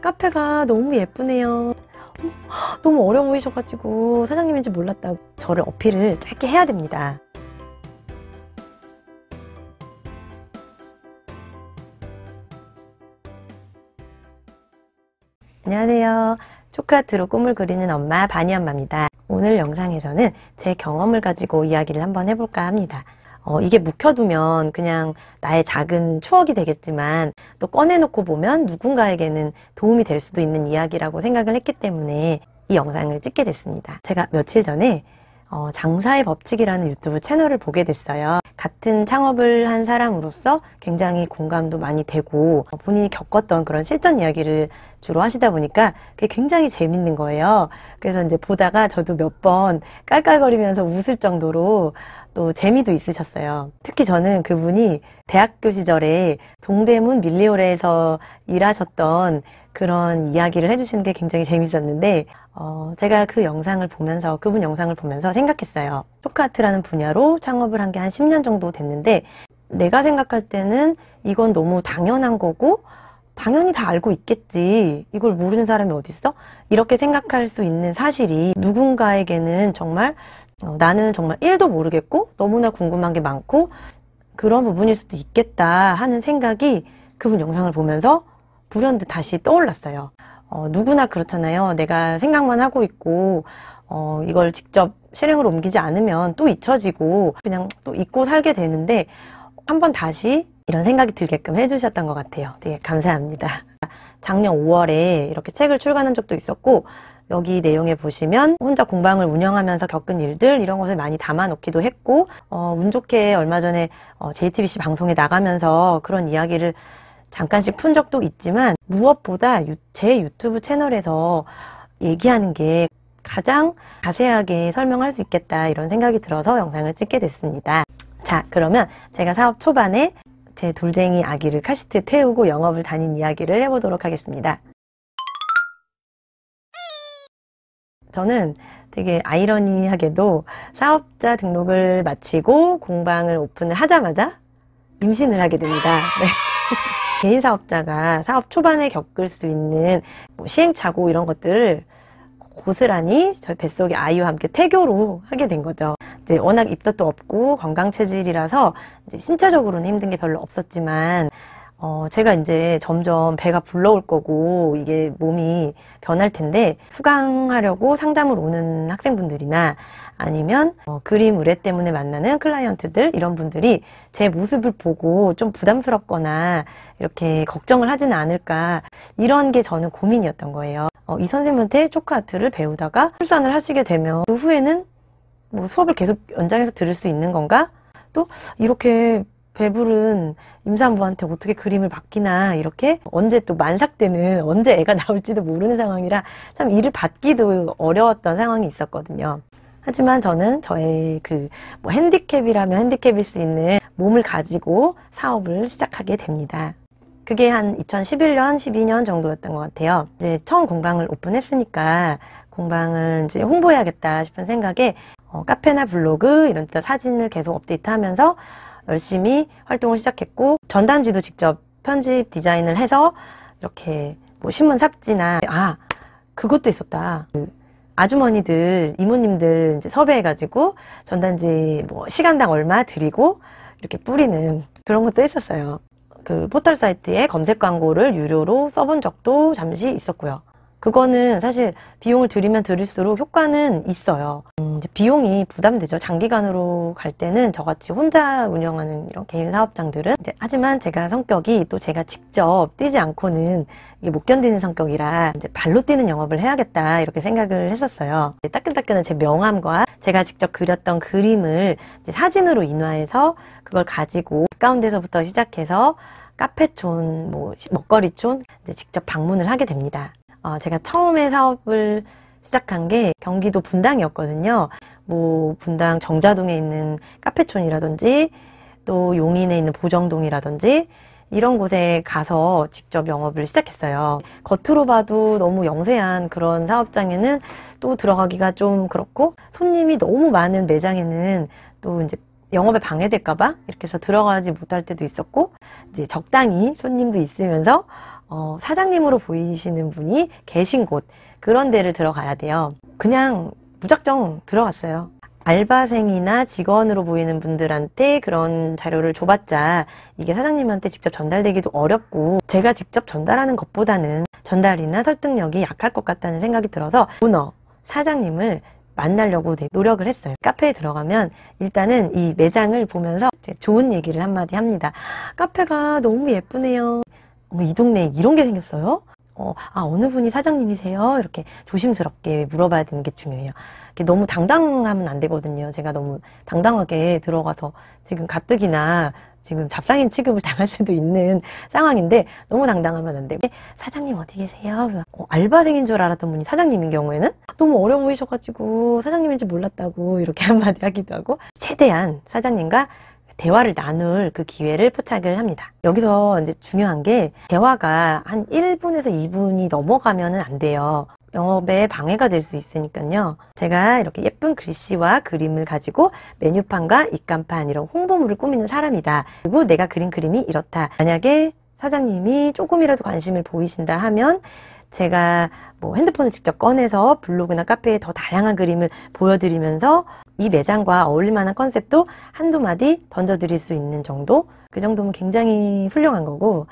카페가 너무 예쁘네요. 너무 어려 보이셔가지고 사장님인지 몰랐다고 저를 어필을 짧게 해야 됩니다. 안녕하세요. 초코아트로 꿈을 그리는 엄마 바니엄마입니다. 오늘 영상에서는 제 경험을 가지고 이야기를 한번 해볼까 합니다. 이게 묵혀두면 그냥 나의 작은 추억이 되겠지만 또 꺼내놓고 보면 누군가에게는 도움이 될 수도 있는 이야기라고 생각을 했기 때문에 이 영상을 찍게 됐습니다. 제가 며칠 전에 장사의 법칙이라는 유튜브 채널을 보게 됐어요. 같은 창업을 한 사람으로서 굉장히 공감도 많이 되고 본인이 겪었던 그런 실전 이야기를 주로 하시다 보니까 그게 굉장히 재밌는 거예요. 그래서 이제 보다가 저도 몇 번 깔깔거리면서 웃을 정도로 또 재미도 있으셨어요. 특히 저는 그분이 대학교 시절에 동대문 밀리오레에서 일하셨던 그런 이야기를 해주시는 게 굉장히 재밌었는데 제가 그 영상을 보면서 그분 영상을 보면서 생각했어요. 초코아트라는 분야로 창업을 한 게 한 10년 정도 됐는데 내가 생각할 때는 이건 너무 당연한 거고 당연히 다 알고 있겠지. 이걸 모르는 사람이 어디 있어? 이렇게 생각할 수 있는 사실이 누군가에게는 정말 나는 정말 1도 모르겠고 너무나 궁금한 게 많고 그런 부분일 수도 있겠다 하는 생각이 그분 영상을 보면서 불현듯 다시 떠올랐어요. 누구나 그렇잖아요. 내가 생각만 하고 있고 이걸 직접 실행으로 옮기지 않으면 또 잊혀지고 그냥 또 잊고 살게 되는데 한번 다시 이런 생각이 들게끔 해주셨던 것 같아요. 되게 감사합니다. 작년 5월에 이렇게 책을 출간한 적도 있었고 여기 내용에 보시면 혼자 공방을 운영하면서 겪은 일들 이런 것을 많이 담아놓기도 했고 운 좋게 얼마 전에 JTBC 방송에 나가면서 그런 이야기를 잠깐씩 푼 적도 있지만 무엇보다 제 유튜브 채널에서 얘기하는 게 가장 자세하게 설명할 수 있겠다 이런 생각이 들어서 영상을 찍게 됐습니다. 자, 그러면 제가 사업 초반에 제 돌쟁이 아기를 카시트에 태우고 영업을 다닌 이야기를 해보도록 하겠습니다. 저는 되게 아이러니하게도 사업자 등록을 마치고 공방을 오픈을 하자마자 임신을 하게 됩니다. 네. 개인 사업자가 사업 초반에 겪을 수 있는 시행착오 이런 것들을 고스란히 저희 뱃속에 아이와 함께 태교로 하게 된 거죠. 이제 워낙 입덧도 없고 건강 체질이라서 이제 신체적으로는 힘든 게 별로 없었지만 제가 이제 점점 배가 불러올 거고 이게 몸이 변할 텐데 수강하려고 상담을 오는 학생분들이나 아니면 그림 의뢰 때문에 만나는 클라이언트들 이런 분들이 제 모습을 보고 좀 부담스럽거나 이렇게 걱정을 하지는 않을까 이런 게 저는 고민이었던 거예요. 이 선생님한테 초코아트를 배우다가 출산을 하시게 되면 그 후에는 뭐 수업을 계속 연장해서 들을 수 있는 건가? 또 이렇게 배부른 임산부한테 어떻게 그림을 맡기나 이렇게 언제 또 만삭되는 언제 애가 나올지도 모르는 상황이라 참 일을 받기도 어려웠던 상황이 있었거든요. 하지만 저는 저의 뭐 핸디캡이라면 핸디캡일 수 있는 몸을 가지고 사업을 시작하게 됩니다. 그게 한 2011년, 12년 정도였던 것 같아요. 이제 처음 공방을 오픈했으니까 공방을 이제 홍보해야겠다 싶은 생각에 카페나 블로그 이런 데 사진을 계속 업데이트하면서 열심히 활동을 시작했고 전단지도 직접 편집 디자인을 해서 이렇게 뭐 신문 삽지나 그것도 있었다. 아주머니들, 이모님들 이제 섭외해가지고 전단지 뭐 시간당 얼마 드리고 이렇게 뿌리는 그런 것도 했었어요. 그 포털 사이트에 검색 광고를 유료로 써본 적도 잠시 있었고요. 그거는 사실 비용을 들이면 들일수록 효과는 있어요. 이제 비용이 부담되죠. 장기간으로 갈 때는 저같이 혼자 운영하는 이런 개인 사업장들은 하지만 제가 성격이 또 제가 직접 뛰지 않고는 이게 못 견디는 성격이라 이제 발로 뛰는 영업을 해야겠다 이렇게 생각을 했었어요. 따끈따끈한 제 명함과 제가 직접 그렸던 그림을 이제 사진으로 인화해서 그걸 가지고 가까운 데서부터 시작해서 카페촌, 뭐 먹거리촌 이제 직접 방문을 하게 됩니다. 제가 처음에 사업을 시작한 게 경기도 분당이었거든요. 뭐 분당 정자동에 있는 카페촌이라든지 또 용인에 있는 보정동이라든지 이런 곳에 가서 직접 영업을 시작했어요. 겉으로 봐도 너무 영세한 그런 사업장에는 또 들어가기가 좀 그렇고 손님이 너무 많은 매장에는 또 이제 영업에 방해될까봐 이렇게 해서 들어가지 못할 때도 있었고 이제 적당히 손님도 있으면서 사장님으로 보이시는 분이 계신 곳, 그런 데를 들어가야 돼요. 그냥 무작정 들어갔어요. 알바생이나 직원으로 보이는 분들한테 그런 자료를 줘봤자 이게 사장님한테 직접 전달되기도 어렵고, 제가 직접 전달하는 것보다는 전달이나 설득력이 약할 것 같다는 생각이 들어서 오너, 사장님을 만나려고 노력을 했어요. 카페에 들어가면 일단은 이 매장을 보면서 좋은 얘기를 한마디 합니다. 카페가 너무 예쁘네요. 이 동네에 이런 게 생겼어요? 어느 분이 사장님이세요? 이렇게 조심스럽게 물어봐야 되는 게 중요해요. 너무 당당하면 안 되거든요. 제가 너무 당당하게 들어가서 지금 가뜩이나 지금 잡상인 취급을 당할 수도 있는 상황인데 너무 당당하면 안 되고, 사장님 어디 계세요? 알바생인 줄 알았던 분이 사장님인 경우에는 너무 어려 보이셔가지고 사장님인지 몰랐다고 이렇게 한마디 하기도 하고, 최대한 사장님과 대화를 나눌 그 기회를 포착을 합니다. 여기서 이제 중요한 게, 대화가 한 1분에서 2분이 넘어가면은 안 돼요. 영업에 방해가 될 수 있으니까요. 제가 이렇게 예쁜 글씨와 그림을 가지고 메뉴판과 입간판, 이런 홍보물을 꾸미는 사람이다. 그리고 내가 그린 그림이 이렇다. 만약에 사장님이 조금이라도 관심을 보이신다 하면 제가 핸드폰을 직접 꺼내서 블로그나 카페에 더 다양한 그림을 보여드리면서 이 매장과 어울릴 만한 컨셉도 한두 마디 던져드릴 수 있는 정도? 그 정도면 굉장히 훌륭한 거고,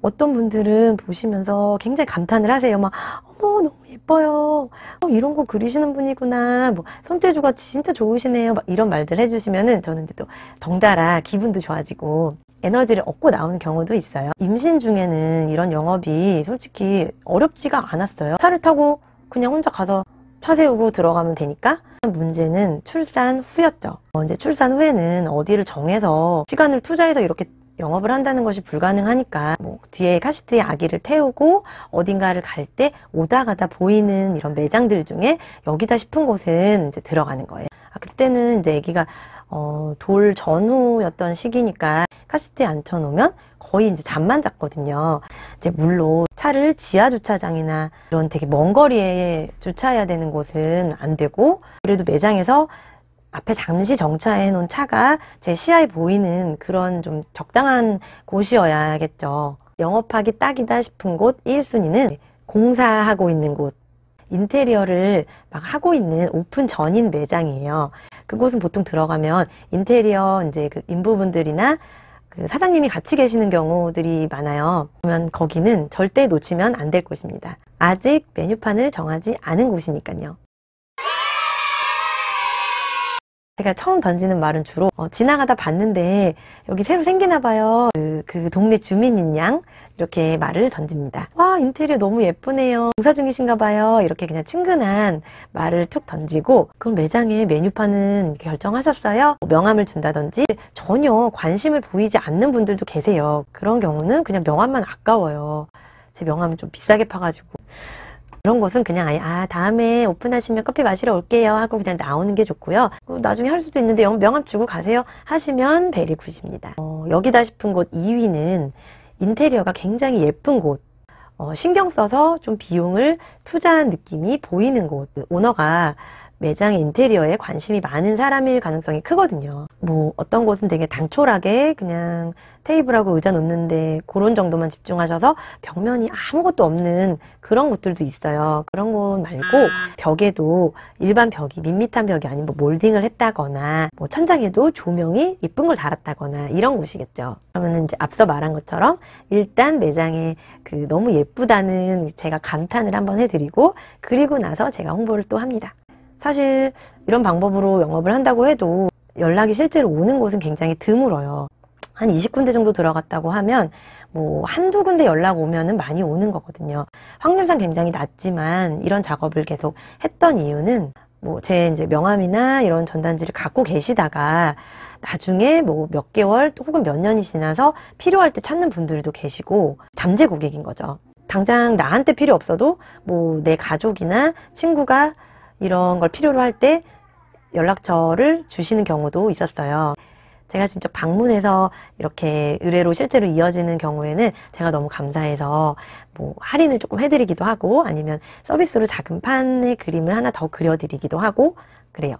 어떤 분들은 보시면서 굉장히 감탄을 하세요. 어머, 너무 예뻐요. 이런 거 그리시는 분이구나. 손재주가 진짜 좋으시네요. 이런 말들 해주시면은 저는 이제 또 덩달아 기분도 좋아지고 에너지를 얻고 나오는 경우도 있어요. 임신 중에는 이런 영업이 솔직히 어렵지가 않았어요. 차를 타고 그냥 혼자 가서 차 세우고 들어가면 되니까. 문제는 출산 후였죠. 이제 출산 후에는 어디를 정해서 시간을 투자해서 이렇게 영업을 한다는 것이 불가능하니까 뒤에 카시트에 아기를 태우고 어딘가를 갈 때 오다 가다 보이는 이런 매장들 중에 여기다 싶은 곳은 이제 들어가는 거예요. 그때는 이제 아기가 돌 전후였던 시기니까 카시트에 앉혀놓으면 거의 이제 잠만 잤거든요. 이제 물론 차를 지하 주차장이나 이런 되게 먼 거리에 주차해야 되는 곳은 안 되고, 그래도 매장에서 앞에 잠시 정차해 놓은 차가 제 시야에 보이는 그런 좀 적당한 곳이어야겠죠. 영업하기 딱이다 싶은 곳 1순위는 공사하고 있는 곳, 인테리어를 막 하고 있는 오픈 전인 매장이에요. 그곳은 보통 들어가면 인테리어 이제 그 인부분들이나 그 사장님이 같이 계시는 경우들이 많아요. 그러면 거기는 절대 놓치면 안 될 곳입니다. 아직 메뉴판을 정하지 않은 곳이니까요. 제가 처음 던지는 말은 주로 지나가다 봤는데 여기 새로 생기나 봐요. 그 동네 주민인 양 이렇게 말을 던집니다. 와, 인테리어 너무 예쁘네요. 공사 중이신가 봐요. 이렇게 그냥 친근한 말을 툭 던지고, 그럼 매장에 메뉴판은 결정하셨어요? 명함을 준다든지 전혀 관심을 보이지 않는 분들도 계세요. 그런 경우는 그냥 명함만 아까워요. 제 명함은 좀 비싸게 파가지고. 그런 곳은 그냥 다음에 오픈하시면 커피 마시러 올게요 하고 그냥 나오는 게 좋고요. 나중에 할 수도 있는데 명함 주고 가세요 하시면 베리 굿입니다. 여기다 싶은 곳 2위는 인테리어가 굉장히 예쁜 곳, 신경 써서 좀 비용을 투자한 느낌이 보이는 곳, 오너가 매장의 인테리어에 관심이 많은 사람일 가능성이 크거든요. 어떤 곳은 되게 당촐하게 그냥 테이블하고 의자 놓는데 그런 정도만 집중하셔서 벽면이 아무것도 없는 그런 곳들도 있어요. 그런 곳 말고 벽에도 일반 벽이 밋밋한 벽이 아닌 몰딩을 했다거나 천장에도 조명이 예쁜 걸 달았다거나 이런 곳이겠죠. 그러면 이제 앞서 말한 것처럼 일단 매장에 그 너무 예쁘다는 제가 감탄을 한번 해드리고, 그리고 나서 제가 홍보를 또 합니다. 사실 이런 방법으로 영업을 한다고 해도 연락이 실제로 오는 곳은 굉장히 드물어요. 한 20군데 정도 들어갔다고 하면 한두 군데 연락 오면은 많이 오는 거거든요. 확률상 굉장히 낮지만 이런 작업을 계속 했던 이유는 제 이제 명함이나 이런 전단지를 갖고 계시다가 나중에 몇 개월 혹은 몇 년이 지나서 필요할 때 찾는 분들도 계시고 잠재 고객인 거죠. 당장 나한테 필요 없어도 내 가족이나 친구가 이런 걸 필요로 할 때 연락처를 주시는 경우도 있었어요. 제가 진짜 방문해서 이렇게 의뢰로 실제로 이어지는 경우에는 제가 너무 감사해서 할인을 조금 해드리기도 하고, 아니면 서비스로 작은 판의 그림을 하나 더 그려드리기도 하고 그래요.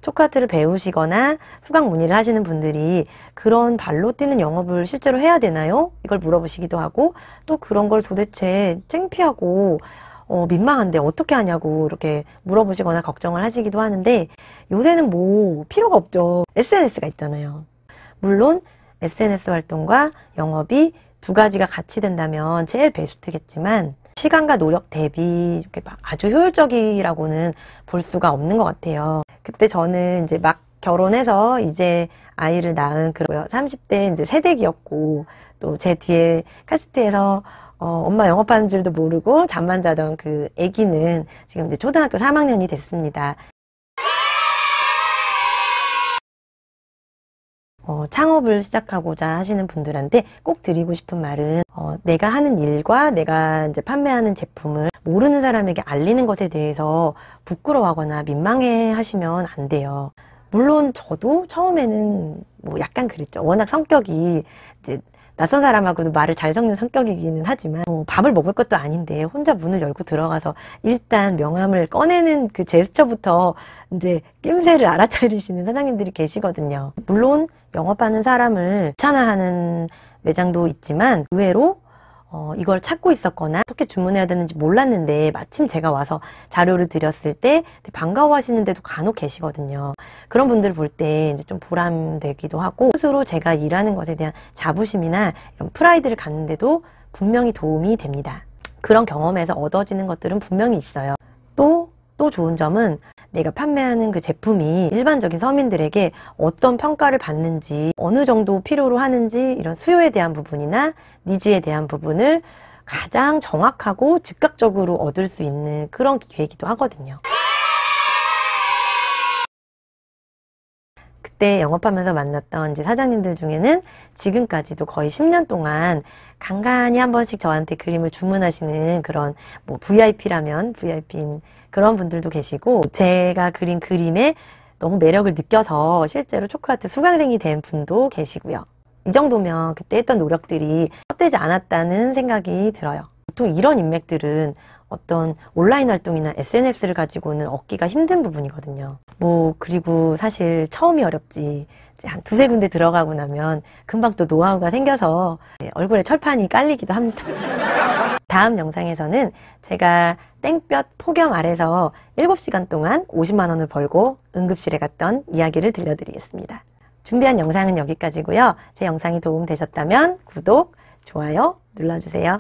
초코아트를 배우시거나 수강 문의를 하시는 분들이 그런 발로 뛰는 영업을 실제로 해야 되나요? 이걸 물어보시기도 하고, 또 그런 걸 도대체 창피하고 민망한데 어떻게 하냐고 이렇게 물어보시거나 걱정을 하시기도 하는데, 요새는 뭐 필요가 없죠. SNS가 있잖아요. 물론 SNS 활동과 영업이 두 가지가 같이 된다면 제일 베스트겠지만, 시간과 노력 대비 이렇게 막 아주 효율적이라고는 볼 수가 없는 것 같아요. 그때 저는 이제 막 결혼해서 이제 아이를 낳은 그런 30대 이제 새댁이었고, 또 제 뒤에 카시트에서 엄마 영업하는 줄도 모르고 잠만 자던 그 아기는 지금 이제 초등학교 3학년이 됐습니다. 창업을 시작하고자 하시는 분들한테 꼭 드리고 싶은 말은, 내가 하는 일과 내가 이제 판매하는 제품을 모르는 사람에게 알리는 것에 대해서 부끄러워하거나 민망해 하시면 안 돼요. 물론 저도 처음에는 뭐 약간 그랬죠. 워낙 성격이 이제 낯선 사람하고도 말을 잘 섞는 성격이기는 하지만, 밥을 먹을 것도 아닌데 혼자 문을 열고 들어가서 일단 명함을 꺼내는 그 제스처부터 이제 낌새를 알아차리시는 사장님들이 계시거든요. 물론 영업하는 사람을 귀찮아하는 매장도 있지만, 의외로 이걸 찾고 있었거나 어떻게 주문해야 되는지 몰랐는데 마침 제가 와서 자료를 드렸을 때 반가워하시는데도 간혹 계시거든요. 그런 분들을 볼 때 이제 좀 보람되기도 하고, 스스로 제가 일하는 것에 대한 자부심이나 이런 프라이드를 갖는데도 분명히 도움이 됩니다. 그런 경험에서 얻어지는 것들은 분명히 있어요. 또 좋은 점은 내가 판매하는 그 제품이 일반적인 서민들에게 어떤 평가를 받는지, 어느 정도 필요로 하는지, 이런 수요에 대한 부분이나 니즈에 대한 부분을 가장 정확하고 즉각적으로 얻을 수 있는 그런 기회이기도 하거든요. 그때 영업하면서 만났던 이제 사장님들 중에는 지금까지도 거의 10년 동안 간간히 한 번씩 저한테 그림을 주문하시는 그런 뭐 VIP라면 VIP인 그런 분들도 계시고, 제가 그린 그림에 너무 매력을 느껴서 실제로 초코아트 수강생이 된 분도 계시고요. 이 정도면 그때 했던 노력들이 헛되지 않았다는 생각이 들어요. 보통 이런 인맥들은 어떤 온라인 활동이나 SNS를 가지고는 얻기가 힘든 부분이거든요. 그리고 사실 처음이 어렵지, 이제 한 두세 군데 들어가고 나면 금방 또 노하우가 생겨서 얼굴에 철판이 깔리기도 합니다. 다음 영상에서는 제가 땡볕 폭염 아래서 7시간 동안 50만 원을 벌고 응급실에 갔던 이야기를 들려드리겠습니다. 준비한 영상은 여기까지고요. 제 영상이 도움되셨다면 구독, 좋아요 눌러주세요.